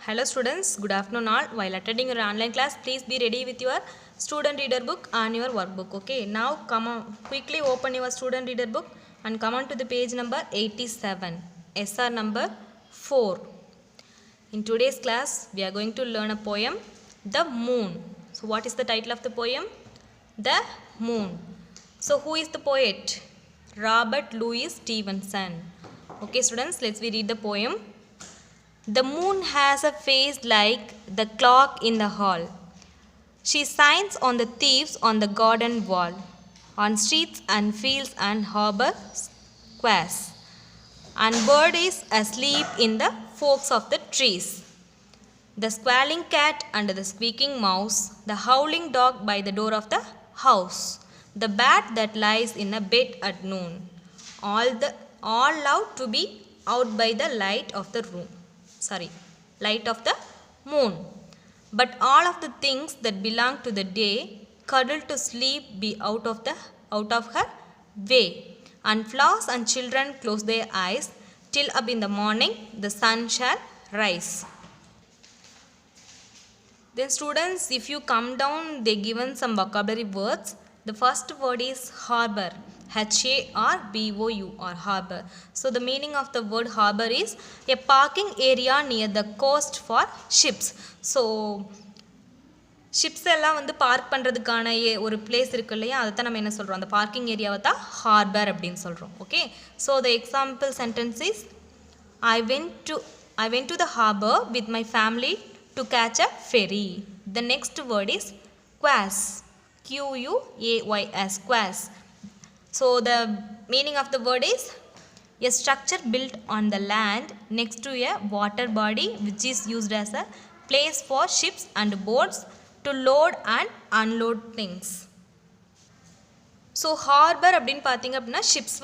Hello students, good afternoon all. While attending your online class, please be ready with your student reader book and your workbook. Okay, now come on, quickly open your student reader book and come on to the page number 87, SR number 4. In today's class, we are going to learn a poem, The Moon. So what is the title of the poem? The Moon. So who is the poet? Robert Louis Stevenson. Okay students, let's read the poem. The moon has a face like the clock in the hall. She shines on the thieves on the garden wall, on streets and fields and harbor squares, and birds asleep in the forks of the trees. The squalling cat under the squeaking mouse, the howling dog by the door of the house, the bat that lies in a bed at noon, all love to be out by the light of the light of the moon. But all of the things that belong to the day cuddle to sleep be out of her way. And flowers and children close their eyes till up in the morning the sun shall rise. Then students, if you come down, they given some vocabulary words. The first word is harbor. H-A-R-B-O-U-R, harbor. So the meaning of the word harbor is a parking area near the coast for ships. So ships எல்லாம் வந்து park பண்ணுறதுக்கான ஒரு place இருக்கு இல்லையா, அதை தான் நம்ம என்ன சொல்கிறோம், அந்த பார்க்கிங் ஏரியாவை தான் ஹார்பர் அப்படின்னு சொல்கிறோம். Okay, so the example sentence is I went to the harbour with my family to catch a ferry. The next word is quays. Q-U-A-Y-S, quays. So the meaning of the word is a structure built on the land next to a water body which is used as a place for ships and boats to load and unload things. So harbour அப்படின்னு பார்த்திங்க அப்படின்னா ships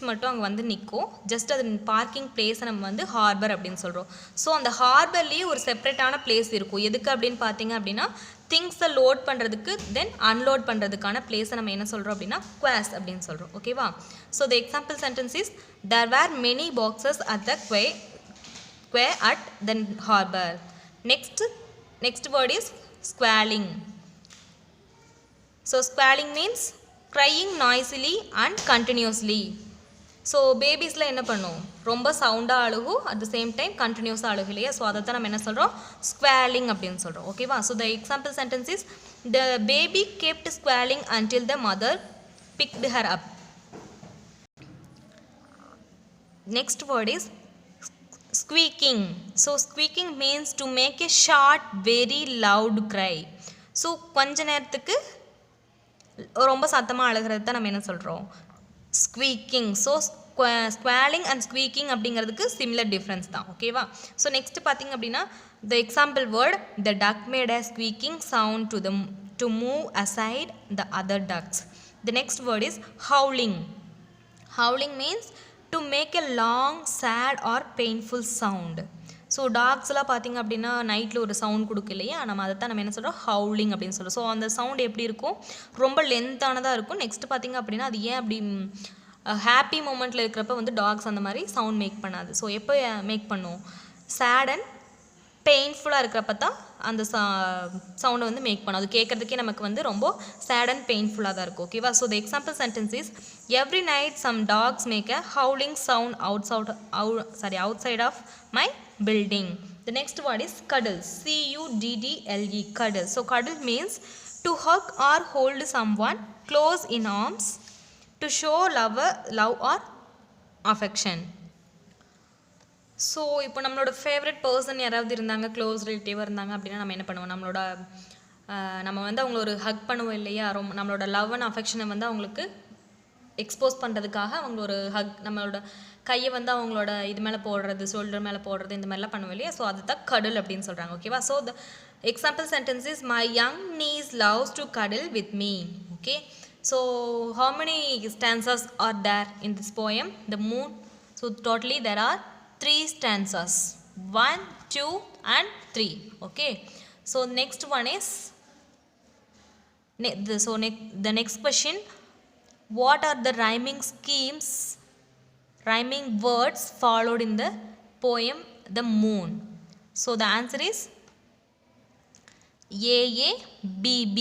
மட்டும் அங்கே வந்து நிற்கும். Just அது parking பிளேஸை நம்ம வந்து ஹார்பர் அப்படின்னு சொல்கிறோம். ஸோ அந்த ஹார்பர்லேயே ஒரு செப்பரேட்டான பிளேஸ் இருக்கும். எதுக்கு அப்படின்னு பார்த்திங்க அப்படின்னா திங்ஸை லோட் பண்ணுறதுக்கு தென் அன்லோட் பண்ணுறதுக்கான பிளேஸை நம்ம என்ன சொல்கிறோம் அப்படின்னா குவாஸ் அப்படின்னு சொல்கிறோம். ஓகேவா? So the example sentence is there were many boxes at the quay at the harbor. Next word is squalling. So squalling means crying noisily and continuously. So பேபிஸில் என்ன பண்ணும், ரொம்ப சவுண்டாக அழுகும், அட் த சேம் டைம் கண்டினியூஸாக அழுகும் இல்லையா. So அதை தான் நம்ம என்ன சொல்கிறோம், ஸ்குவாலிங் அப்படின்னு சொல்கிறோம். ஓகேவா? So the example sentence is the baby kept squalling until the mother picked her up. Next word is squeaking. So squeaking means to make a short very loud cry. So கொஞ்ச நேரத்துக்கு ரொம்ப சத்தமாக அழுகிறது தான் நம்ம என்ன சொல்கிறோம், ஸ்குவீக்கிங். ஸோ ஸ்குவாலிங் அண்ட் ஸ்குவீக்கிங் அப்படிங்கிறதுக்கு சிமிலர் டிஃப்ரென்ஸ் தான். ஓகேவா? ஸோ நெக்ஸ்ட் பார்த்திங்க அப்படின்னா the example word the duck made a squeaking sound to move aside the other ducks. The next word is howling. Howling means to make a long sad or painful sound. So டாக்ஸ்லாம் பார்த்திங்க அப்படின்னா நைட்டில் ஒரு sound கொடுக்கு இல்லையா, நம்ம அதை தான் நம்ம என்ன சொல்கிறோம், ஹவுலிங் அப்படின்னு சொல்கிறோம். ஸோ அந்த சவுண்ட் எப்படி இருக்கும், ரொம்ப லென்த்தானதாக இருக்கும். நெக்ஸ்ட் பார்த்திங்க அப்படின்னா அது ஏன் அப்படி ஹாப்பி மூமெண்ட்டில் இருக்கிறப்ப வந்து டாக்ஸ் அந்த மாதிரி சவுண்ட் மேக் பண்ணாது. ஸோ எப்போ மேக் பண்ணும், சேட் அண்ட் பெயின்ஃபுல்லாக இருக்கிறப்ப தான் அந்த சவுண்டை வந்து மேக் பண்ணும். அது கேட்குறதுக்கே நமக்கு வந்து ரொம்ப சேட் அண்ட் பெயின்ஃபுல்லாக தான் இருக்கும். ஓகேவா? So the example sentence is every night some dogs make a howling sound outside of my building. The next word is cuddle. C-U-D-D-L-E, cuddle. So cuddle means to hug or hold someone close in arms to show love or affection. So இப்போ நம்மளோட favourite person யாராவது இருந்தாங்க, close ரிலேட்டிவாக இருந்தாங்க அப்படின்னா நம்ம என்ன பண்ணுவோம், நம்ம வந்து அவங்கள ஒரு ஹக் பண்ணுவோம் இல்லையா. நம்மளோட லவ் அண்ட் அஃபெக்ஷனை வந்து அவங்களுக்கு எக்ஸ்போஸ் பண்ணுறதுக்காக அவங்க ஒரு ஹக், நம்மளோட கையை வந்து அவங்களோட இது மேலே போடுறது, ஷோல்டர் மேலே போடுறது, இந்த மாதிரிலாம் பண்ணுவோம் இல்லையா. ஸோ அதுதான் கடல் அப்படின்னு சொல்கிறாங்க. ஓகேவா? So the example sentence is my young niece loves to cuddle with me. Okay, so how many stanzas are there in this poem, The Moon? So totally there are 3 stanzas, 1, 2 and 3. Okay, so next one is the next question, what are the rhyming words followed in the poem The Moon? So the answer is AABB.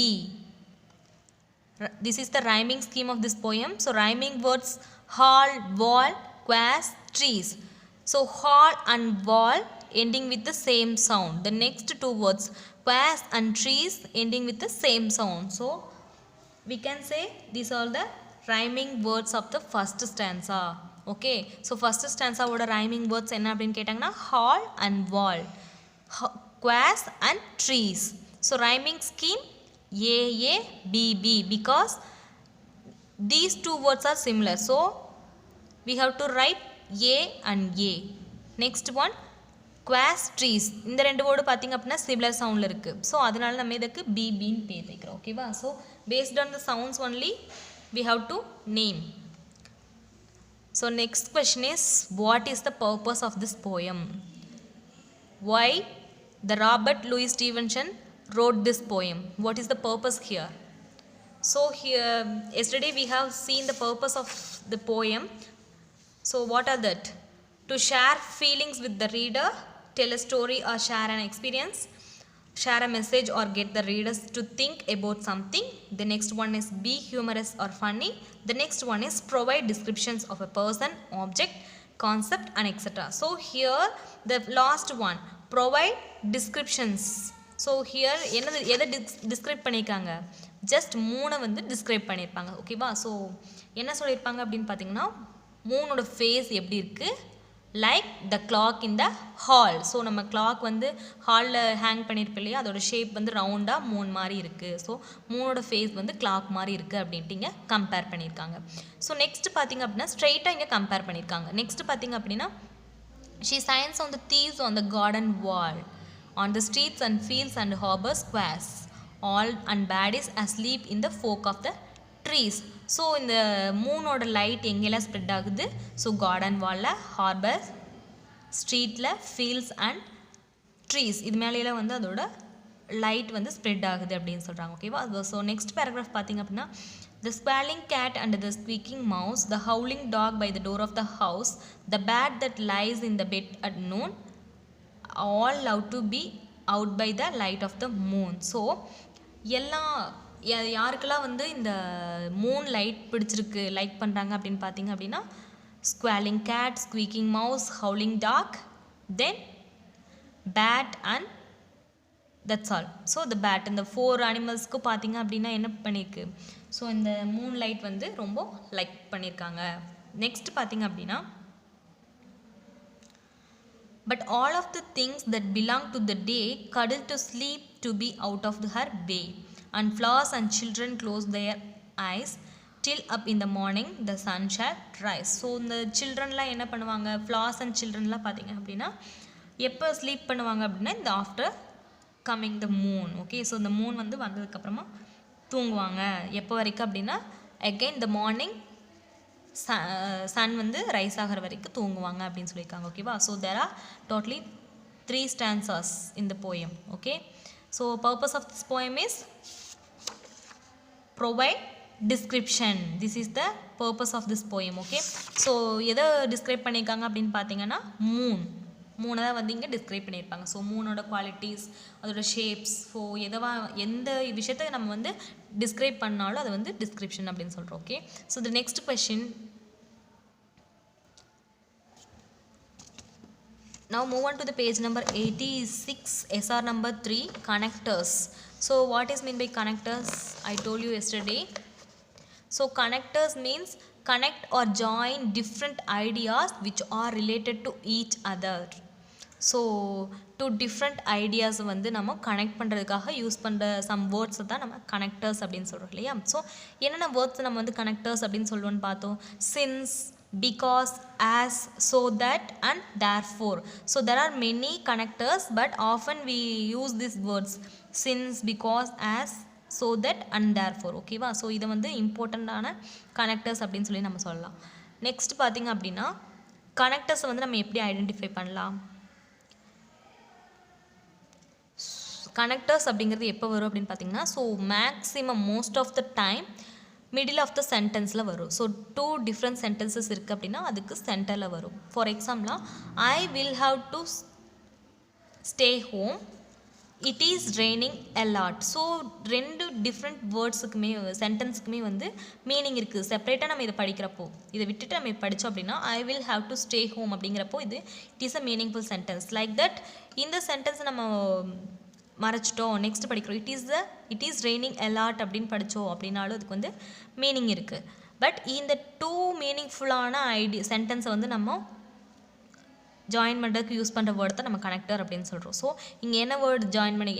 This is the rhyming scheme of this poem. So rhyming words hall, wall, quash, trees. So hall and wall ending with the same sound. The next two words quash and trees ending with the same sound. So we can say these are the rhyming words of the first stanza. Okay, so first stanza oda rhyming words enna appdin ketanga hall and wall, quash and trees. So rhyming scheme AABB because these two words are similar, so we have to write A and A. Next one quash trees, இந்த ரெண்டு word பார்த்தீங்க அப்படின்னா similar சவுண்டில் இருக்குது. So அதனால நம்ம இதுக்கு பிபின்னு பேர் வைக்கிறோம். ஓகேவா? So based on the sounds only we have to name. So next question is, what is the purpose of this poem? Why the Robert Louis Stevenson wrote this poem? What is the purpose here? So here yesterday we have seen the purpose of the poem. So what are that? To share feelings with the reader, tell a story or share an experience, share a message or get the readers to think about something. The next one is be humorous or funny. The next one is provide descriptions of a person, object, concept and etc. So here the last one provide descriptions. So here என்ன எதை describe பண்ணியிருக்காங்க, just மூணை வந்து describe பண்ணியிருப்பாங்க. ஓகேவா? So என்ன சொல்லியிருப்பாங்க அப்படின்னு பார்த்தீங்கன்னா, மூணோட ஃபேஸ் எப்படி இருக்குது, like the clock in the hall. So நம்ம கிளாக் வந்து ஹாலில் ஹேங் பண்ணியிருப்போம் இல்லையா, அதோட ஷேப் வந்து ரவுண்டாக மூணு மாதிரி இருக்குது. ஸோ மூணோட ஃபேஸ் வந்து கிளாக் மாதிரி இருக்குது அப்படின்ட்டு இங்கே கம்பேர் பண்ணியிருக்காங்க. ஸோ நெக்ஸ்ட் பார்த்திங்க அப்படின்னா ஸ்ட்ரெயிட்டாக இங்கே கம்பேர் பண்ணியிருக்காங்க. நெக்ஸ்ட் பார்த்திங்க அப்படின்னா she signs on the thieves on the garden wall, on the streets and fields and harbor squares, all and baddies asleep in the folk of the trees. So இந்த மூணோட light எங்கெல்லாம் spread ஆகுது, so garden வாலில், harbour, ஸ்ட்ரீட்டில், fields and trees இது மேலேலாம் வந்து அதோட light வந்து ஸ்ப்ரெட் ஆகுது அப்படின்னு சொல்கிறாங்க. ஓகேவா? ஸோ நெக்ஸ்ட் பேராகிராஃப் பார்த்திங்க அப்படின்னா, the squalling cat and the squeaking mouse, the howling dog by the door of the house, the bat that lies in the bed at noon, all love to be out by the light of the moon. So எல்லாம் யாருக்கெல்லாம் வந்து இந்த Moon light பிடிச்சிருக்கு, like பண்ணுறாங்க அப்படின்னு பார்த்தீங்க அப்படின்னா, squalling cat, squeaking mouse, howling dog, then bat and that's all. So இந்த பேட் இந்த 4 அனிமல்ஸ்க்கு பார்த்தீங்க அப்படின்னா என்ன பண்ணியிருக்கு, ஸோ இந்த மூன் லைட் வந்து ரொம்ப லைக் பண்ணியிருக்காங்க. நெக்ஸ்ட் பார்த்தீங்க அப்படின்னா, but all of the things that belong to the day cuddle to sleep to be out of her way, and flowers and children close their eyes till up in the morning the sun shall rise. So இந்த சில்ட்ரன்லாம் என்ன பண்ணுவாங்க, flowers and சில்ட்ரன்லாம் பார்த்தீங்க அப்படின்னா எப்போ sleep பண்ணுவாங்க அப்படின்னா இந்த after coming the moon. Okay, so இந்த மூன் வந்து வந்ததுக்கப்புறமா தூங்குவாங்க. எப்போ வரைக்கும் அப்படின்னா அகெயின் த மார்னிங் சன் வந்து ரைஸ் ஆகிற வரைக்கும் தூங்குவாங்க அப்படின்னு சொல்லியிருக்காங்க. ஓகேவா? So there are totally 3 stanzas in the poem. Okay, so purpose of this poem is provide description. This is the purpose of this poem. Okay, so எதை describe பண்ணியிருக்காங்க அப்படின்னு பார்த்தீங்கன்னா மூணை தான் வந்து இங்கே டிஸ்கிரைப் பண்ணியிருப்பாங்க. ஸோ மூணோட குவாலிட்டிஸ், அதோட ஷேப்ஸ், ஸோ எந்த விஷயத்தை நம்ம வந்து டிஸ்கிரைப் பண்ணாலும் அதை வந்து டிஸ்கிரிப்ஷன் அப்படின்னு சொல்கிறோம். Okay, so the next question, now move on to the page number 86, SR number 3, connectors. So what is mean by connectors? I told you yesterday. So connectors means connect or join different ideas which are related to each other. So 2 different ideas வந்து நம்ம connect பண்ணுறதுக்காக use பண்ணுற some வேர்ட்ஸை தான் நம்ம connectors அப்படின்னு சொல்கிறோம் இல்லையா. So என்னென்ன வேர்ட்ஸ் நம்ம வந்து கனெக்டர்ஸ் அப்படின்னு சொல்லுவோன்னு பார்த்தோம். Since, because, as, so that and therefore. So there are many connectors but often we use these words since, because, as, so that and therefore. ஓகேவா? ஸோ இதை வந்து இம்பார்ட்டண்ட்டான கனெக்டர்ஸ் அப்படின்னு சொல்லி நம்ம சொல்லலாம். நெக்ஸ்ட் பார்த்திங்க அப்படின்னா கனெக்டர்ஸை வந்து நம்ம எப்படி ஐடென்டிஃபை பண்ணலாம், கனெக்டர்ஸ் அப்படிங்கிறது எப்போ வரும் அப்படின்னு பார்த்தீங்கன்னா, so maximum most of the time middle of the சென்டென்ஸில் வரும். ஸோ 2 டிஃப்ரெண்ட் சென்டென்சஸ் இருக்குது அப்படின்னா அதுக்கு சென்டரில் வரும். ஃபார் எக்ஸாம்பிளாக I will have to stay home, it is raining a lot. So ரெண்டு டிஃப்ரெண்ட் வேர்ட்ஸுக்குமே சென்டென்ஸுக்குமே வந்து மீனிங் இருக்குது. செப்பரேட்டாக நம்ம இதை படிக்கிறப்போ இதை விட்டுட்டு நம்ம படித்தோம் அப்படின்னா I will have to stay home அப்படிங்கிறப்போ இது it is a meaningful sentence. Like that இந்த சென்டென்ஸ் நம்ம மறைச்சிட்டோம், நெக்ஸ்ட் படிக்கிறோம் it is raining a lot அப்படின்னு படித்தோம் அப்படின்னாலும் அதுக்கு வந்து மீனிங் இருக்குது. பட் இந்த டூ மீனிங்ஃபுல்லான சென்டென்ஸை வந்து நம்ம ஜாயின் பண்ணுறதுக்கு யூஸ் பண்ணுற வேர்டு தான் நம்ம கனெக்டர் அப்படின்னு சொல்கிறோம். ஸோ இங்கே என்ன வேர்டு ஜாயின் பண்ணி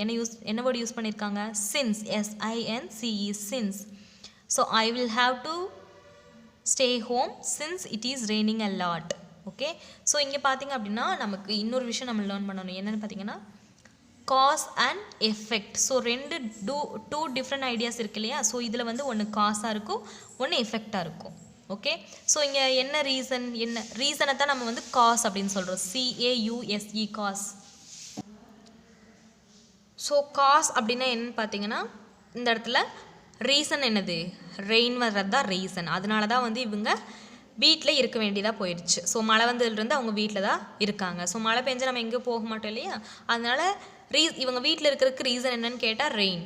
என்ன வேர்டு யூஸ் பண்ணியிருக்காங்க? Since, SINCE, since. So I will have to stay home since it is raining a lot. Okay, so இங்கே பார்த்தீங்க அப்படின்னா நமக்கு இன்னொரு விஷயம் நம்ம லேர்ன் பண்ணணும். என்னென்னு பார்த்தீங்கன்னா cause and effect. So two different ideas இருக்கு இல்லையா? ஸோ இதில் வந்து ஒன்று காஸாக இருக்கும், ஒன்று எஃபெக்டாக இருக்கும். ஓகே, ஸோ இங்கே என்ன ரீசனை தான் நம்ம வந்து காஸ் அப்படின்னு சொல்கிறோம். CAUSE, cos. ஸோ காஸ் அப்படின்னா என்னன்னு பார்த்தீங்கன்னா இந்த இடத்துல ரீசன் என்னது? ரெயின் வர்றது தான் ரீசன். அதனால தான் வந்து இவங்க வீட்டில் இருக்க வேண்டியதாக போயிடுச்சு. ஸோ மழை வந்ததுலேருந்து அவங்க வீட்டில் தான் இருக்காங்க. ஸோ மழை பெஞ்சா நம்ம எங்கேயும் போக மாட்டோம் இல்லையா? அதனால இவங்க வீட்டில் இருக்கிறதுக்கு ரீசன் என்னன்னு கேட்டால் ரெயின்.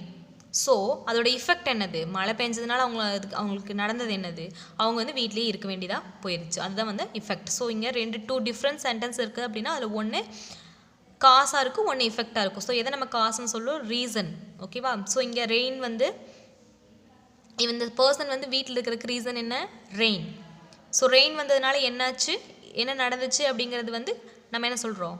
ஸோ அதோட இஃபெக்ட் என்னது? மழை பெஞ்சதுனால அவங்களுக்கு நடந்தது என்னது? அவங்க வந்து வீட்லேயே இருக்க வேண்டியதாக போயிடுச்சு. அதுதான் வந்து இஃபெக்ட். ஸோ இங்கே டூ டிஃப்ரெண்ட் சென்டென்ஸ் இருக்குது அப்படின்னா அதில் ஒன்று காசாக இருக்கும், ஒன்று இஃபெக்டாக இருக்கும். ஸோ எதை நம்ம காசுன்னு சொல்லுவோம்? ரீசன். ஓகேவா? ஸோ இங்கே ரெயின் வந்து இந்த பர்சன் வந்து வீட்டில் இருக்கிறதுக்கு ரீசன் என்ன? ரெயின். ஸோ ரெயின் வந்ததுனால என்ன நடந்துச்சு அப்படிங்கிறது வந்து நம்ம என்ன சொல்கிறோம்?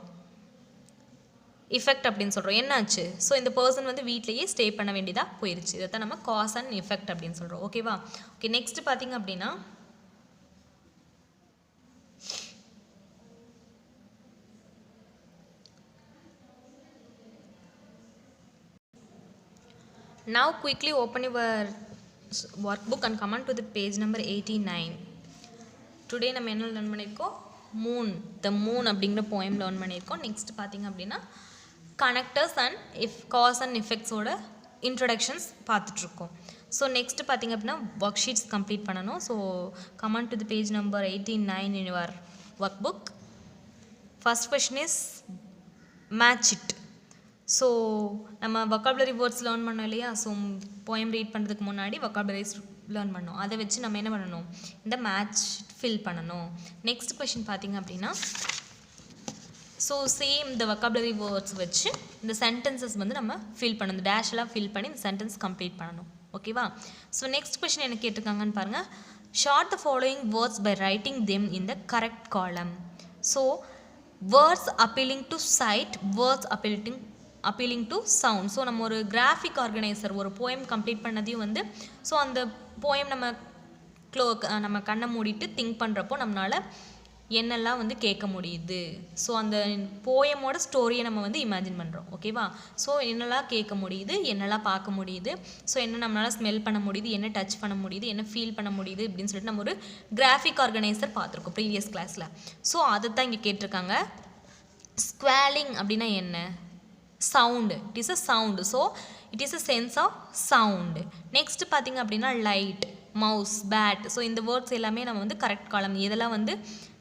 இஃபெக்ட் அப்படின்னு சொல்கிறோம். என்னாச்சு? ஸோ இந்த பர்சன் வந்து வீட்லேயே ஸ்டே பண்ண வேண்டியதாக போயிடுச்சு. இதை தான் நம்ம காஸ் அண்ட் எஃபெக்ட் அப்படின்னு சொல்கிறோம். ஓகேவா? ஓகே, நெக்ஸ்ட் பார்த்தீங்க அப்படின்னா now quickly open your workbook and come on to the page number 89. Today நம்ம என்ன லேர்ன் பண்ணியிருக்கோம்? த மூன் அப்படிங்கிற போயம் லேர்ன் பண்ணியிருக்கோம். நெக்ஸ்ட் பார்த்தீங்க அப்படின்னா கனெக்டர்ஸ் அண்ட் காஸ் அண்ட் எஃபெக்ட்ஸோட இன்ட்ரடக்ஷன்ஸ் பார்த்துட்ருக்கோம். ஸோ நெக்ஸ்ட் பார்த்திங்க அப்படின்னா ஒர்க் ஷீட்ஸ் கம்ப்ளீட் பண்ணணும். So come on to the page number 89 in your workbook. First question is match it. So நம்ம வொக்காபுலரி வேர்ட்ஸ் லேர்ன் பண்ணோம் இல்லையா? ஸோ போயம் ரீட் பண்ணுறதுக்கு முன்னாடி வொக்காபுலரிஸ் லேர்ன் பண்ணோம். அதை வச்சு நம்ம என்ன பண்ணணும்? இந்த மேட்ச் ஃபில் பண்ணணும். நெக்ஸ்ட் கொஷின் பார்த்திங்க அப்படின்னா ஸோ சேம் இந்த வொக்காபுலரி வேர்ட்ஸ் வச்சு இந்த சென்டென்சஸ் வந்து நம்ம ஃபில் பண்ணணும். இந்த டேஷெல்லாம் ஃபில் பண்ணி இந்த சென்டென்ஸ் கம்ப்ளீட் பண்ணணும். ஓகேவா? ஸோ நெக்ஸ்ட் கொஷின் என்ன கேட்டிருக்காங்கன்னு பாருங்கள். Sort the following words by writing them in the correct column. So words appealing to sight, words appealing to sound. So நம்ம ஒரு கிராஃபிக் ஆர்கனைசர் ஒரு போயம் கம்ப்ளீட் பண்ணதையும் வந்து ஸோ அந்த போயம் நம்ம கண்ணை மூடிட்டு திங்க் பண்ணுறப்போ நம்மளால் என்னெல்லாம் வந்து கேட்க முடியுது. ஸோ அந்த போயமோட ஸ்டோரியை நம்ம வந்து இமேஜின் பண்ணுறோம். ஓகேவா? ஸோ என்னெல்லாம் கேட்க முடியுது, என்னெல்லாம் பார்க்க முடியுது, ஸோ என்ன நம்மளால் ஸ்மெல் பண்ண முடியுது, என்ன டச் பண்ண முடியுது, என்ன ஃபீல் பண்ண முடியுது அப்படின்னு சொல்லிட்டு நம்ம ஒரு கிராஃபிக் ஆர்கனைசர் பார்த்துருக்கோம் ப்ரீவியஸ் கிளாஸில். ஸோ அதை தான் இங்கே கேட்டிருக்காங்க. ஸ்குவாலிங் அப்படின்னா என்ன? Sound. It is a sound. So it is a sense of sound. Next பார்த்திங்க அப்படின்னா லைட், மவுஸ், பேட். ஸோ இந்த வேர்ட்ஸ் எல்லாமே நம்ம வந்து கரெக்ட் காலம். எதெல்லாம் வந்து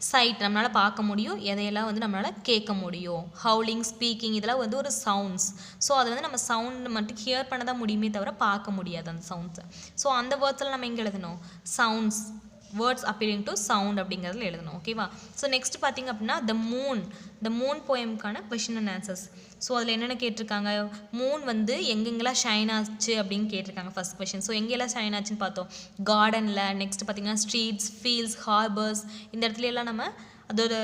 சைட் நம்மளால் பார்க்க முடியும், எதையெல்லாம் வந்து நம்மளால் கேட்க முடியும். ஹவுலிங், ஸ்பீக்கிங் இதெல்லாம் வந்து ஒரு சவுண்ட்ஸ். ஸோ அதை வந்து நம்ம சவுண்ட் மட்டும் ஹியர் பண்ண தான் முடியுமே தவிர பார்க்க முடியாது அந்த சவுண்ட்ஸை. ஸோ அந்த வேர்ட்ஸில் நம்ம எங்கே எழுதணும்? Sounds, words appealing to sound அப்படிங்கிறதுல எழுதணும். ஓகேவா? ஸோ நெக்ஸ்ட் பார்த்திங்க அப்படின்னா த மூன் போயம்க்கான கொஷின் அண்ட் ஆன்சர்ஸ். ஸோ அதில் என்னென்ன கேட்டிருக்காங்க? மூன் வந்து எங்கெங்கெல்லாம் ஷைன் ஆச்சு அப்படின்னு கேட்டிருக்காங்க ஃபர்ஸ்ட் கொஷின். ஸோ எங்கெல்லாம் ஷைன் ஆச்சுன்னு பார்த்தோம். கார்டனில். நெக்ஸ்ட் பார்த்திங்கன்னா ஸ்ட்ரீட்ஸ், ஃபீல்ட்ஸ், ஹார்பர்ஸ் இந்த இடத்துல எல்லாம் நம்ம அதோட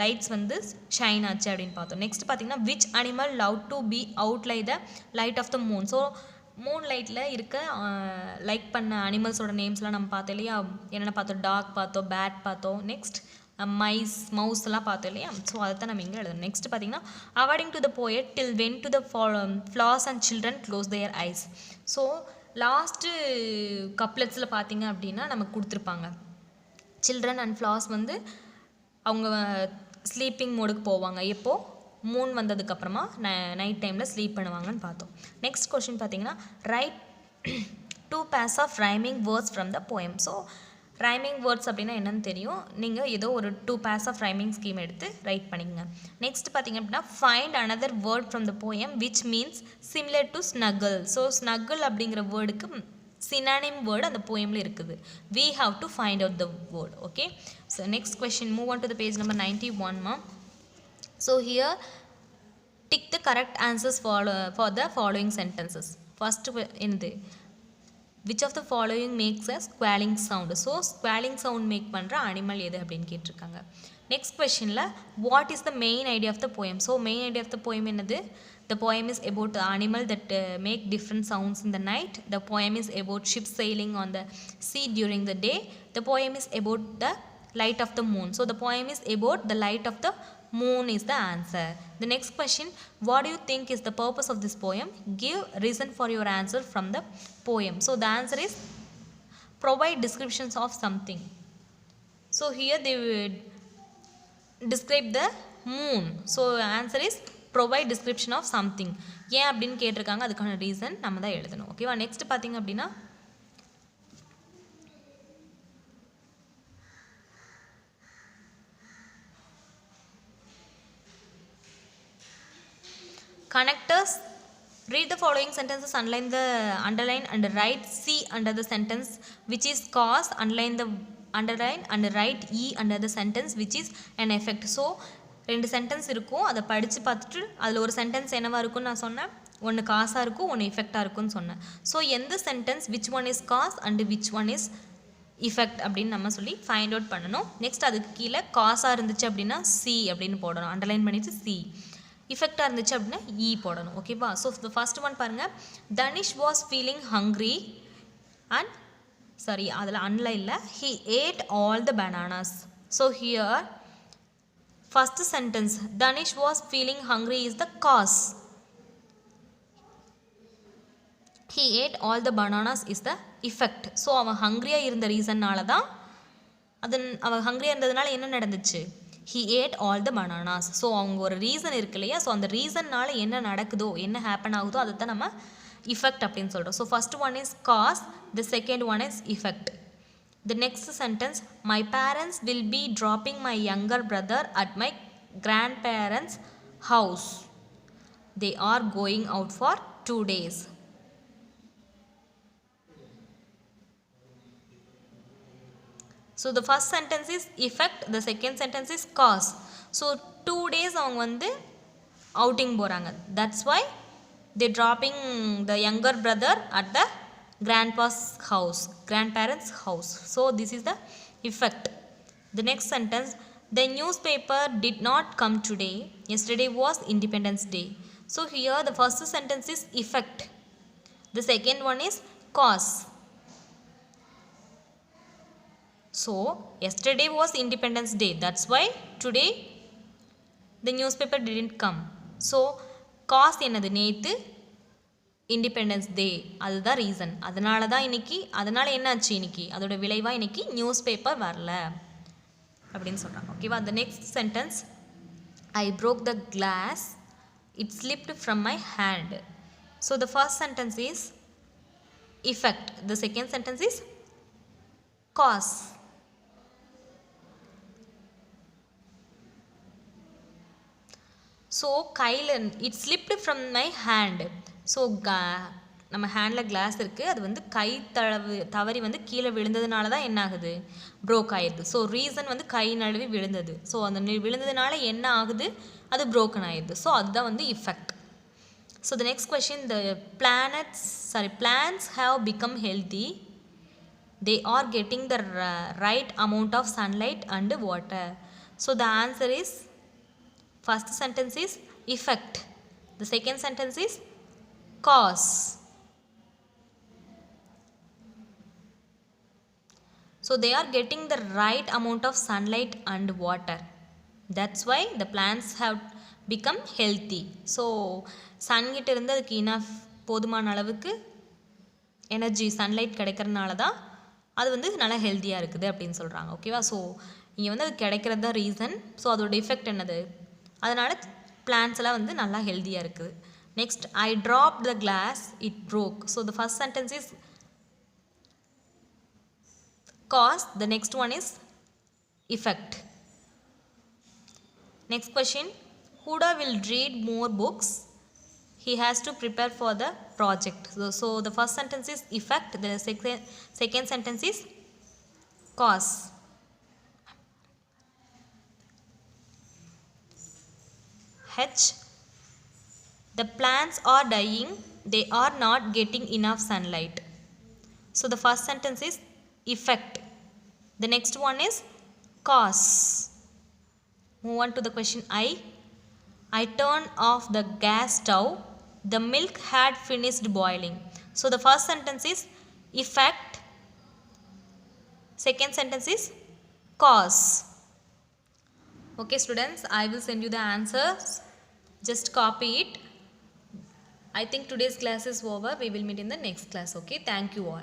லைட்ஸ் வந்து ஷைன் ஆச்சு அப்படின்னு பார்த்தோம். நெக்ஸ்ட் பார்த்திங்கன்னா which animal love to be out lie the light of the moon. So moon லைட்டில் இருக்க லைக் பண்ண அனிமல்ஸோட நேம்ஸ்லாம் நம்ம பார்த்தோம் இல்லையா? என்னென்ன பார்த்தோம்? டாக் பார்த்தோம், பேட் பார்த்தோம், நெக்ஸ்ட் மவுஸ்லாம் பார்த்தோம் இல்லையா? ஸோ அதை தான் நம்ம இங்கே எழுதணும். நெக்ஸ்ட் பார்த்தீங்கன்னா according to the poet till when do the flowers and children close their eyes. So last கப்லெட்ஸில் பார்த்தீங்க அப்படின்னா நமக்கு கொடுத்துருப்பாங்க சில்ட்ரன் அண்ட் ஃப்ளார்ஸ் வந்து அவங்க ஸ்லீப்பிங் மோடுக்கு போவாங்க. எப்போது? மூன் வந்ததுக்கப்புறமா நைட் டைமில் ஸ்லீப் பண்ணுவாங்கன்னு பார்த்தோம். நெக்ஸ்ட் கொஷின் பார்த்தீங்கன்னா write 2 pairs of rhyming words from the poem. So rhyming words அப்படின்னா என்னன்னு தெரியும். நீங்கள் ஏதோ ஒரு 2 pairs ஆஃப் ரைமிங் ஸ்கீம் எடுத்து ரைட் பண்ணிங்க. நெக்ஸ்ட் பார்த்தீங்க அப்படின்னா find another word from the poem which means similar to snuggle. So snuggle அப்படிங்கிற வேர்டுக்கு synonym வேர்டு அந்த போயமில் இருக்குது. We have to find out the word. Okay. So next question, move on to the page number 91 ma. So here tick the correct answers for the following sentences. First என்னது, which of the following makes a squalling sound. So squalling sound make பண்ற animal எது அப்படின்னு கேட்டிருக்காங்க. Next கொஸ்டினில் what is the main idea of the poem. So main idea of the poem என்னது, the poem is about the animal that make different sounds in the night. The poem is about ships sailing on the sea during the day. The poem is about the light of the moon. So the poem is about the light of the moon is the answer. The next question, what do you think is the purpose of this poem? Give reason for your answer from the poem. So the answer is provide descriptions of something. So here they will describe the moon. So answer is provide description of something. ஏன் அப்படின்னு கேட்டிருக்காங்க, அதுக்கான reason நம்ம தான் எழுதணும். ஓகேவா. Next பார்த்தீங்க அப்படின்னா connectors. Read the following sentences, underline and write C under the sentence which is cause, underline and write E under the sentence which is an effect. So ரெண்டு சென்டென்ஸ் இருக்கும், அதை படித்து பார்த்துட்டு அதில் ஒரு சென்டென்ஸ் என்னவா இருக்கும்னு நான் சொன்னேன், ஒன்று காசாக இருக்கும் ஒன்று இஃபெக்டாக இருக்கும்னு சொன்னேன். ஸோ எந்த sentence which one is cause and which one is effect அப்படின்னு நம்ம சொல்லி ஃபைண்ட் அவுட் பண்ணணும். நெக்ஸ்ட் அதுக்கு கீழே காசாக இருந்துச்சு அப்படின்னா சி அப்படின்னு போடணும், அண்டர்லைன் பண்ணிவிட்டு சி. இஃபெக்டாக இருந்துச்சு அப்படின்னா இ போடணும். ஓகேவா. ஸோ த ஃபர்ஸ்ட் ஒன் பாருங்கள், Tanish was feeling hungry and sorry அதில் அன்லைனில் he ate all the bananas. So here first sentence Tanish was feeling hungry is the cause, he ate all the bananas is the effect. So அவன் ஹங்க்ரியாக இருந்த ரீசன்னால தான் அவன் ஹங்க்ரியாக இருந்ததுனால என்ன நடந்துச்சு, he ate all the bananas. So அவங்க ஒரு ரீசன் இருக்கு இல்லையா, ஸோ அந்த ரீசன்னால் என்ன நடக்குதோ என்ன ஹேப்பன் ஆகுதோ அதை தான் நம்ம இஃபெக்ட் அப்படின்னு சொல்கிறோம். So first one is cause, the second one is effect. The next sentence, my parents will be dropping my younger brother at my grandparents house. They are going out for 2 days. So the first sentence is effect, the second sentence is cause. So 2 days அவங்க வந்து outing போகிறாங்க. That's why they dropping the younger brother at the grandpa's house, grandparents house. So this is the effect. The next sentence, the newspaper did not come today. Yesterday was Independence Day. So here the first sentence is effect. The second one is cause. So yesterday was Independence Day. That's why today the newspaper didn't come. So cause என்னது, நேற்று independence day, அதுதான் reason. அதனால தான் இன்னைக்கு, அதனால என்னாச்சு இன்னைக்கு, அதோட விளைவாக இன்னைக்கு நியூஸ் பேப்பர் வரல அப்படின்னு சொல்கிறாங்க. ஓகேவா. the next sentence, I broke the glass, it slipped from my hand. So the first sentence is effect, the second sentence is cause. So கையில் it slipped from my hand. So நம்ம ஹேண்டில் glass இருக்குது, அது வந்து கை தவறி வந்து கீழே விழுந்ததுனால தான் என்ன ஆகுது, ப்ரோக் ஆயிடுது. ஸோ ரீசன் வந்து கை நழுவி விழுந்தது. ஸோ அந்த விழுந்ததுனால என்ன ஆகுது, அது ப்ரோக்கன் ஆயிடுது. ஸோ அதுதான் வந்து effect. So the next question, the plants have become healthy. They are getting the right amount of sunlight and water. So the answer is, first sentence is effect, the second sentence is cause. So they are getting the right amount of sunlight and water. That's why the plants have become healthy. So sun கிட்ட இருந்து அதுக்கு enough போதுமான அளவுக்கு energy sunlight கிடைக்கிறதுனால தான் அது வந்து நல்லா ஹெல்த்தியாக இருக்குது அப்படின்னு சொல்கிறாங்க. ஓகேவா. ஸோ இங்கே வந்து அது கிடைக்கிறது தான் ரீசன். ஸோ அதோட எஃபெக்ட் என்னது, அதனால் பிளான்ஸ் எல்லாம் வந்து நல்லா ஹெல்த்தியாக இருக்குது. Next, I drop the glass, it broke. So the first sentence is cause. The next one is effect. Next question. Huda will read more books. He has to prepare for the project. So the first sentence is effect. The second sentence is cause. H. The plants are dying. They are not getting enough sunlight. So the first sentence is effect. The next one is cause. Move on to the question I. I turned off the gas stove. The milk had finished boiling. So the first sentence is effect. Second sentence is cause. Okay students, I will send you the answers. Just copy it. I think today's class is over. We will meet in the next class. Okay, thank you all.